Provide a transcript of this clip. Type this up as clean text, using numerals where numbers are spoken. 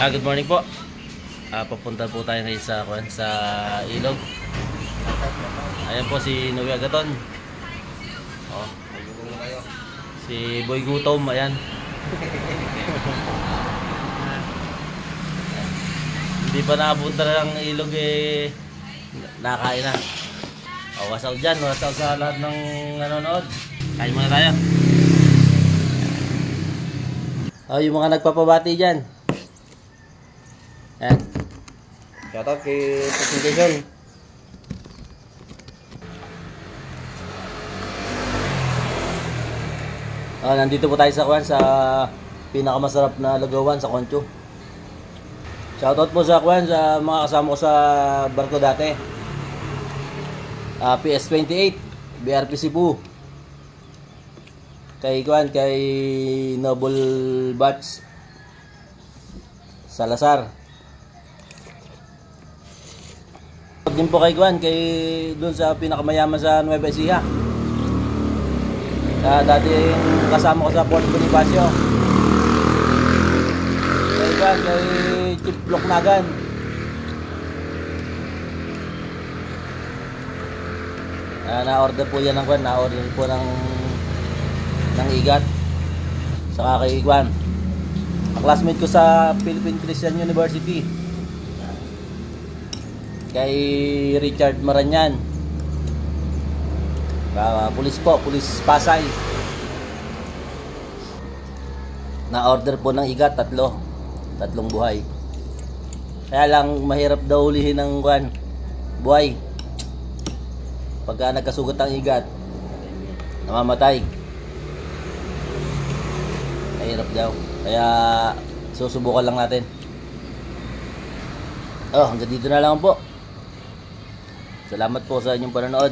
Good morning po. Papunta po tayo ngayon sa ilog. Ayan po si Noe Agaton. Oh. Si Boy Gutom, ayan. Hindi pa nakapunta ng ilog eh, nakain na. Wasaw dyan, wasaw sa lahat ng nanonood. Kain muna tayo. Yung mga nagpapabati dyan. Ayan. Shoutout kay presentation. Nandito po tayo sa pinakamasarap na lagawan sa Concho. Shoutout po sa mga kasama ko sa barko dati. PS28, BRP Cebu. Kay Noble Batch Salazar. Din po kay doon sa pinakamayaman sa Nueva Ecija. Dati kasama ko sa Port Bonifacio. Kay Chief Loknagan. Na-order po yan na-order po ng igat. Saka kay classmate ko sa Philippine Christian University. Kay Richard Maranyan. Pulis Pasay. Na-order po ng igat, tatlong buhay. Kaya lang mahirap daw ulihin ng buhay. Pagka nagkasugat ang igat, namamatay. Mahirap daw. Kaya susubukan lang natin. Hanggang dito na lang po. Salamat po sa inyong panonood.